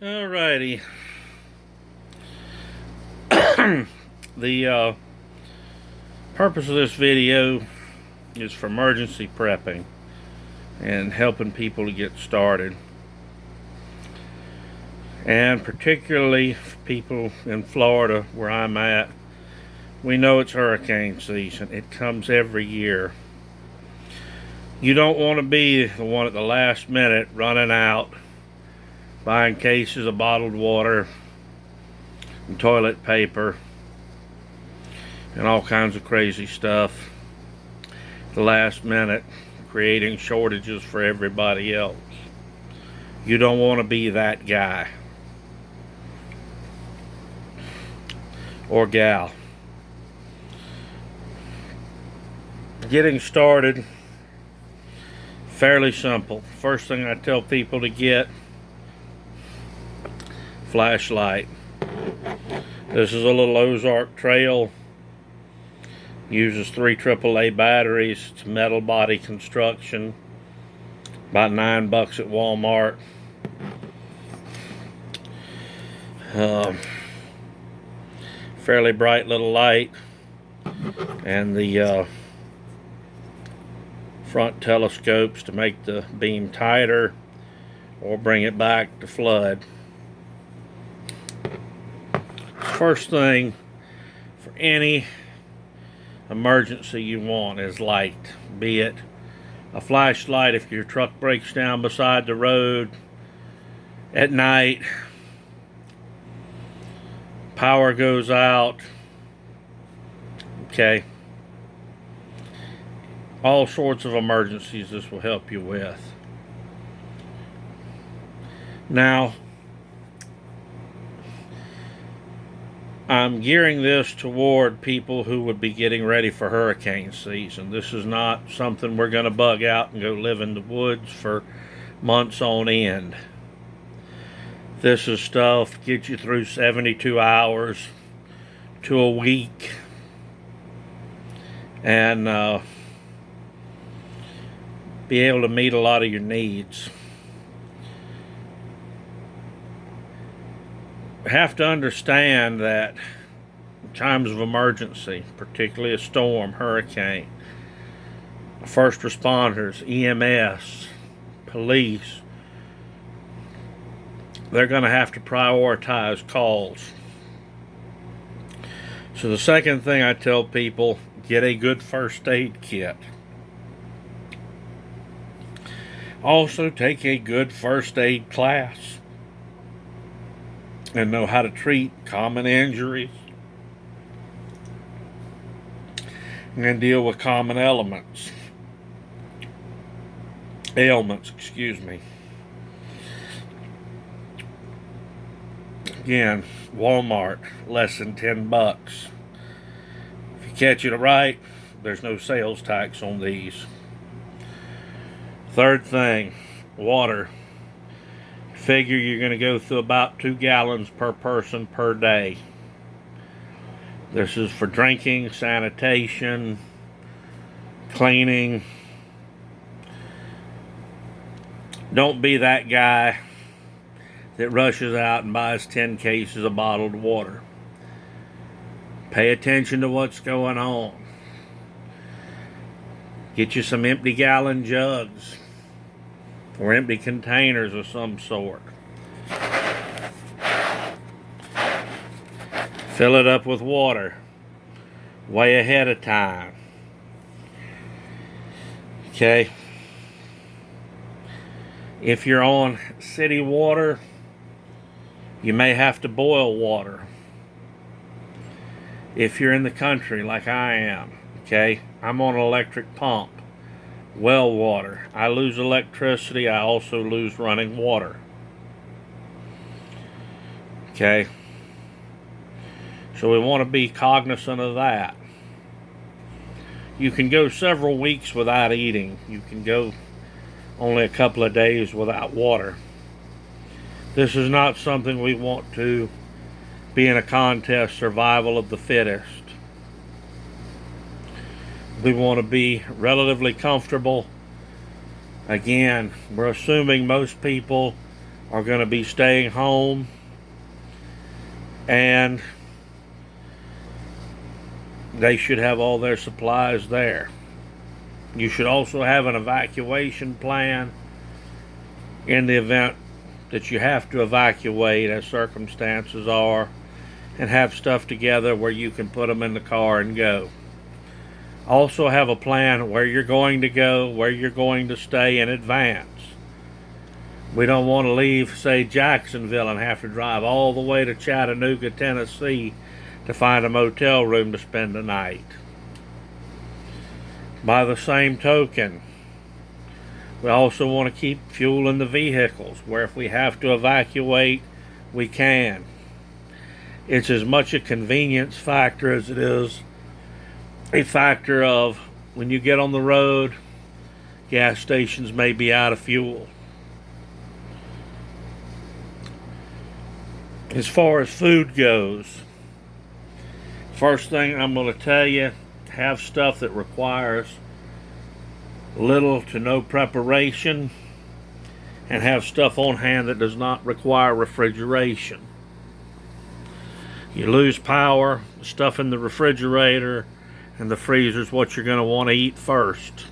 Alrighty. The purpose of this video is for emergency prepping and helping people to get started. And particularly for people in Florida where I'm at, we know it's hurricane season. It comes every year. You don't want to be the one at the last minute running out, buying cases of bottled water and toilet paper and all kinds of crazy stuff at the last minute, creating shortages for everybody else. You don't want to be that guy or gal. Getting started, fairly simple. First thing I tell people to get, flashlight. This is a little Ozark Trail. Uses 3 AAA batteries. It's metal body construction. About $9 at Walmart. Fairly bright little light. And the front telescopes to make the beam tighter or bring it back to flood. First thing for any emergency you want is light, be it a flashlight if your truck breaks down beside the road at night, power goes out, okay, all sorts of emergencies this will help you with. Now, I'm gearing this toward people who would be getting ready for hurricane season. This is not something we're going to bug out and go live in the woods for months on end. This is stuff to get you through 72 hours to a week and be able to meet a lot of your needs. Have to understand that in times of emergency, particularly a storm, hurricane, first responders, EMS, police, they're going to have to prioritize calls. So the second thing I tell people, get a good first aid kit. Also take a good first aid class and know how to treat common injuries and deal with common ailments, excuse me. Again, Walmart, less than $10. If you catch it right, there's no sales tax on these. Third thing, water. Figure you're going to go through about 2 gallons per person per day. This is for drinking, sanitation, cleaning. Don't be that guy that rushes out and buys 10 cases of bottled water. Pay attention to what's going on. Get you some empty gallon jugs or empty containers of some sort. Fill it up with water way ahead of time. Okay. If you're on city water, you may have to boil water. If you're in the country like I am, okay, I'm on an electric pump. Well water. I lose electricity. I also lose running water. Okay. So we want to be cognizant of that. You can go several weeks without eating. You can go only a couple of days without water. This is not something we want to be in a contest, survival of the fittest. We want to be relatively comfortable. Again, we're assuming most people are going to be staying home, and they should have all their supplies there. You should also have an evacuation plan in the event that you have to evacuate, as circumstances are, and have stuff together where you can put them in the car and go. Also have a plan where you're going to go, where you're going to stay in advance. We don't want to leave, say, Jacksonville and have to drive all the way to Chattanooga, Tennessee to find a motel room to spend the night. By the same token, we also want to keep fuel in the vehicles, where if we have to evacuate, we can. It's as much a convenience factor as it is a factor of when you get on the road, gas stations may be out of fuel. As far as food goes, first thing I'm going to tell you, have stuff that requires little to no preparation, and have stuff on hand that does not require refrigeration. You lose power, stuff in the refrigerator and the freezer is what you're going to want to eat first.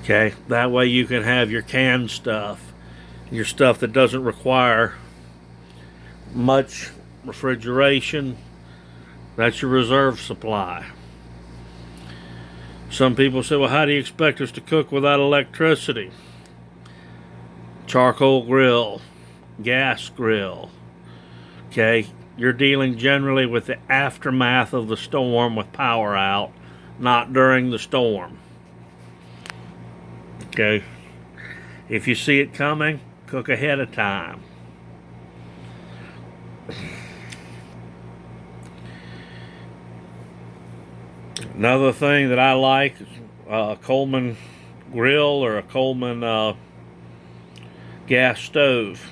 Okay, that way you can have your canned stuff, your stuff that doesn't require much refrigeration. That's your reserve supply. Some people say, well, how do you expect us to cook without electricity? Charcoal grill, gas grill. Okay, you're dealing generally with the aftermath of the storm with power out, not during the storm. Okay, if you see it coming, cook ahead of time. Another thing that I like is a Coleman grill or a Coleman gas stove.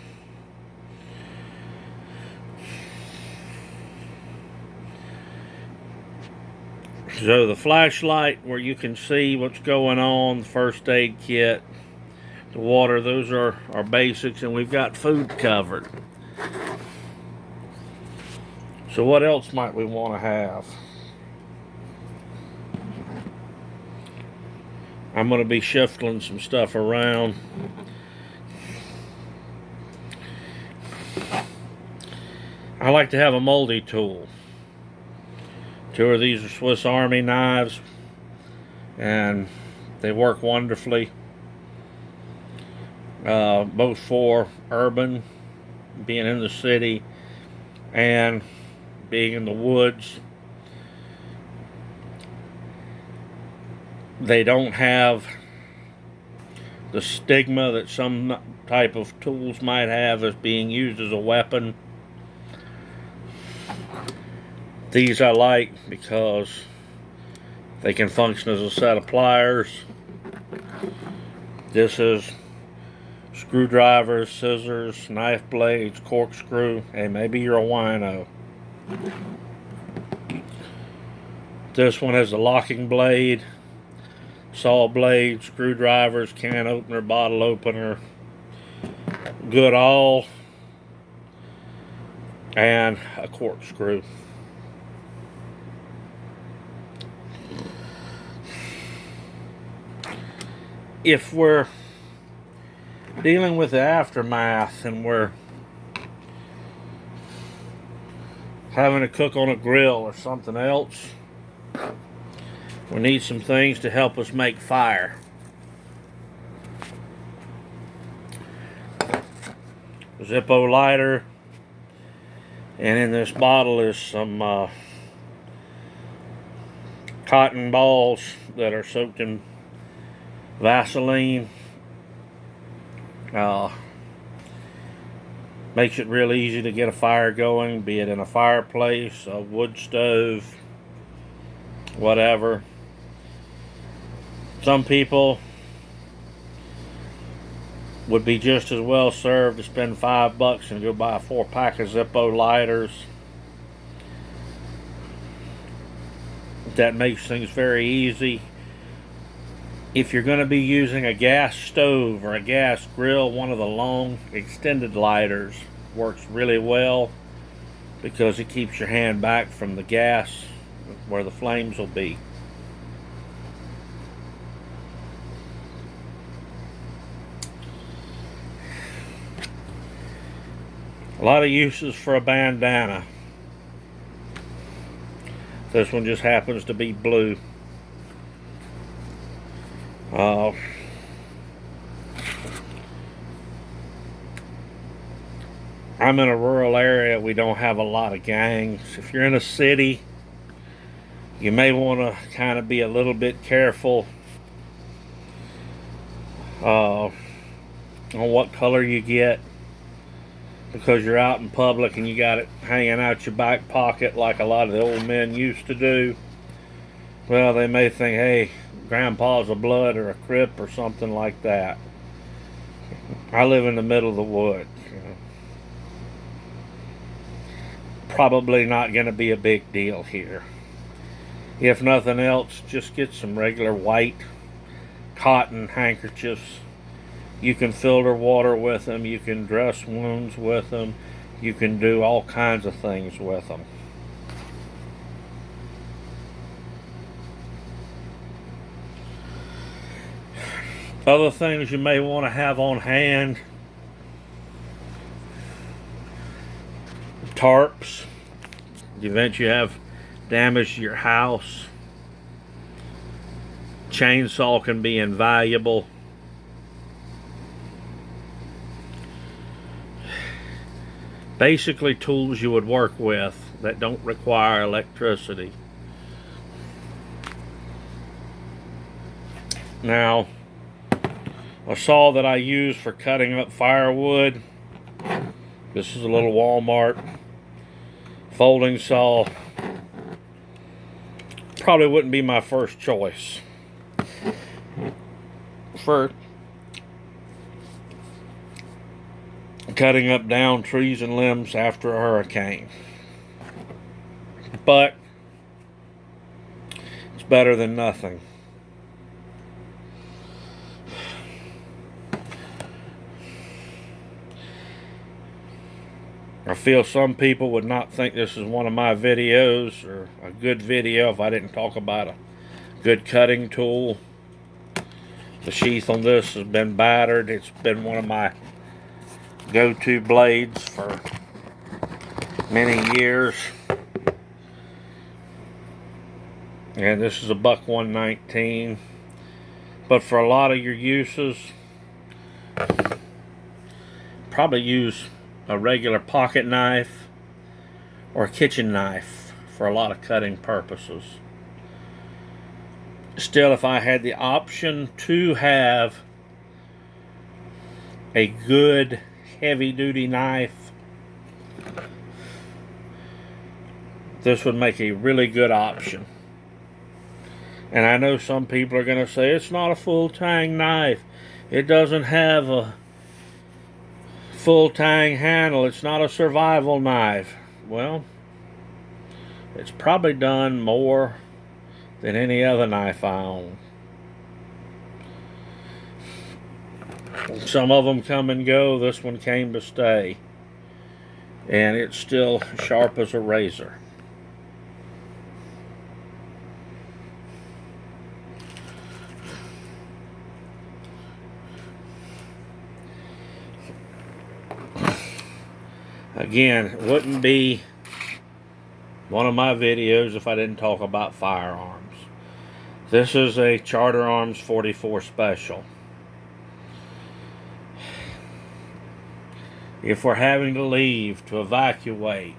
So the flashlight where you can see what's going on, the first aid kit, the water, those are our basics, and we've got food covered. So what else might we want to have? I'm going to be shuffling some stuff around. I like to have a moldy tool. 2 of these are Swiss Army knives, and they work wonderfully. Both for urban, being in the city, and being in the woods. They don't have the stigma that some type of tools might have as being used as a weapon. These I like because they can function as a set of pliers. This is screwdrivers, scissors, knife blades, corkscrew. Hey, maybe you're a wino. This one has a locking blade, saw blade, screwdrivers, can opener, bottle opener, good all, and a corkscrew. If we're dealing with the aftermath and we're having to cook on a grill or something else, we need some things to help us make fire. Zippo Lighter, and in this bottle is some cotton balls that are soaked in Vaseline. Makes it really easy to get a fire going, be it in a fireplace, a wood stove, whatever. Some people would be just as well served to spend $5 and go buy a 4-pack of Zippo lighters. That makes things very easy. If you're going to be using a gas stove or a gas grill, one of the long extended lighters works really well because it keeps your hand back from the gas where the flames will be. A lot of uses for a bandana. This one just happens to be blue. I'm in a rural area. We don't have a lot of gangs. If you're in a city, you may want to kind of be a little bit careful on what color you get, because you're out in public and you got it hanging out your back pocket like a lot of the old men used to do. Well, they may think, hey, Grandpa's a Blood or a Crip or something like that. I live in the middle of the woods. Probably not going to be a big deal here. If nothing else, just get some regular white cotton handkerchiefs. You can filter water with them. You can dress wounds with them. You can do all kinds of things with them. Other things you may want to have on hand: tarps, in the event you have damage to your house. Chainsaw can be invaluable. Basically tools you would work with that don't require electricity. Now, a saw that I use for cutting up firewood, this is a little Walmart folding saw. Probably wouldn't be my first choice for cutting up down trees and limbs after a hurricane, but it's better than nothing. I feel some people would not think this is one of my videos or a good video if I didn't talk about a good cutting tool. The sheath on this has been battered. It's been one of my go-to blades for many years. And this is a buck 119. But for a lot of your uses, probably use a regular pocket knife or a kitchen knife for a lot of cutting purposes. Still, if I had the option to have a good heavy-duty knife, this would make a really good option. And I know some people are going to say it's not a full tang knife. It doesn't have a full tang handle. It's not a survival knife. Well, it's probably done more than any other knife I own. Some of them come and go. This one came to stay, and it's still sharp as a razor. Again, it wouldn't be one of my videos if I didn't talk about firearms. This is a Charter Arms 44 Special. If we're having to leave to evacuate,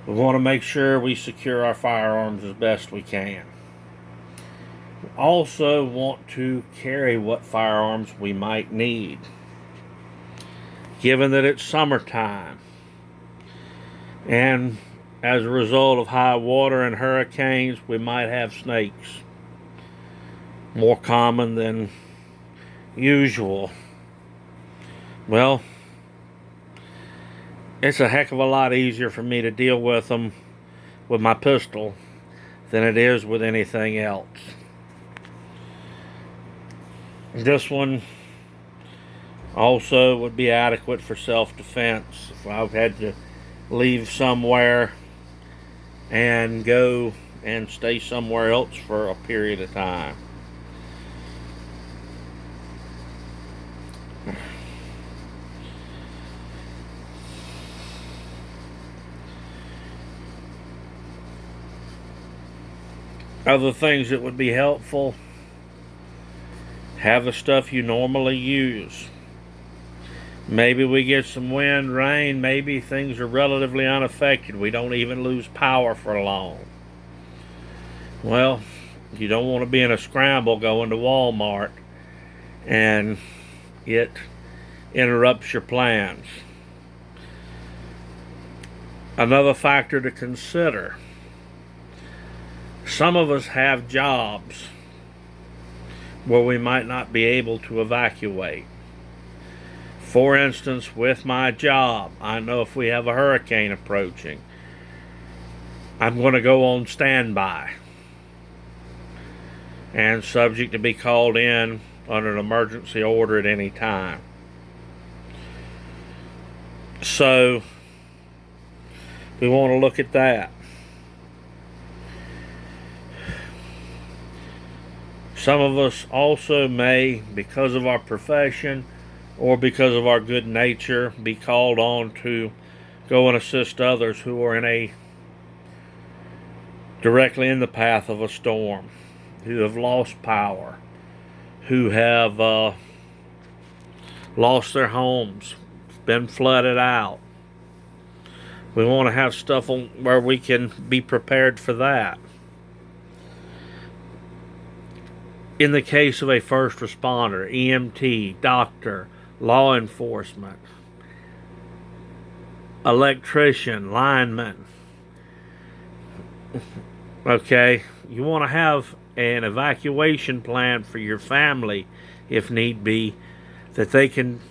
we want to make sure we secure our firearms as best we can. We also want to carry what firearms we might need. Given that it's summertime, and as a result of high water and hurricanes, we might have snakes. More common than usual. Well, it's a heck of a lot easier for me to deal with them with my pistol than it is with anything else. This one also would be adequate for self-defense. If I've had to leave somewhere and go and stay somewhere else for a period of time. Other things that would be helpful: have the stuff you normally use. Maybe we get some wind, rain, maybe things are relatively unaffected. We don't even lose power for long. Well, you don't want to be in a scramble going to Walmart and it interrupts your plans. Another factor to consider: some of us have jobs where we might not be able to evacuate. For instance, with my job, I know if we have a hurricane approaching, I'm going to go on standby and subject to be called in under an emergency order at any time. So we want to look at that. Some of us also may, because of our profession or because of our good nature, be called on to go and assist others who are directly in the path of a storm, who have lost power, who have lost their homes, been flooded out. We want to have stuff where we can be prepared for that. In the case of a first responder, EMT, doctor, law enforcement, electrician, lineman, okay, you want to have an evacuation plan for your family, if need be, that they can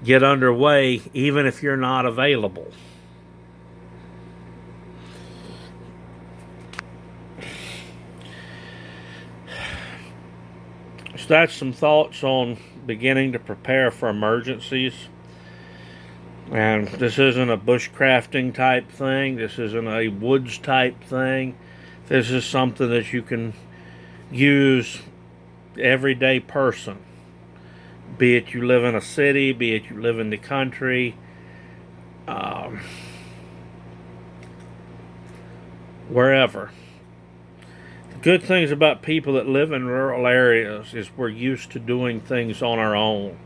get underway even if you're not available. So that's some thoughts on beginning to prepare for emergencies. And this isn't a bushcrafting type thing. This isn't a woods type thing. This is something that you can use everyday person. Be it you live in a city, be it you live in the country, wherever. The good things about people that live in rural areas is we're used to doing things on our own.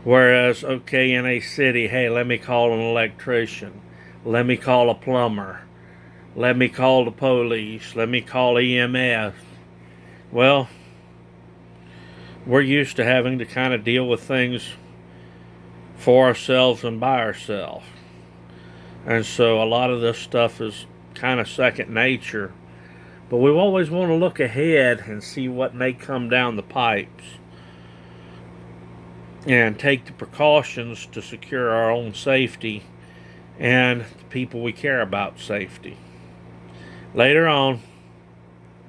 Whereas, okay, in a city, hey, let me call an electrician, let me call a plumber, let me call the police, let me call EMS. Well, we're used to having to kind of deal with things for ourselves and by ourselves. And so a lot of this stuff is kind of second nature. But we always want to look ahead and see what may come down the pipes and take the precautions to secure our own safety and the people we care about safety. Later on,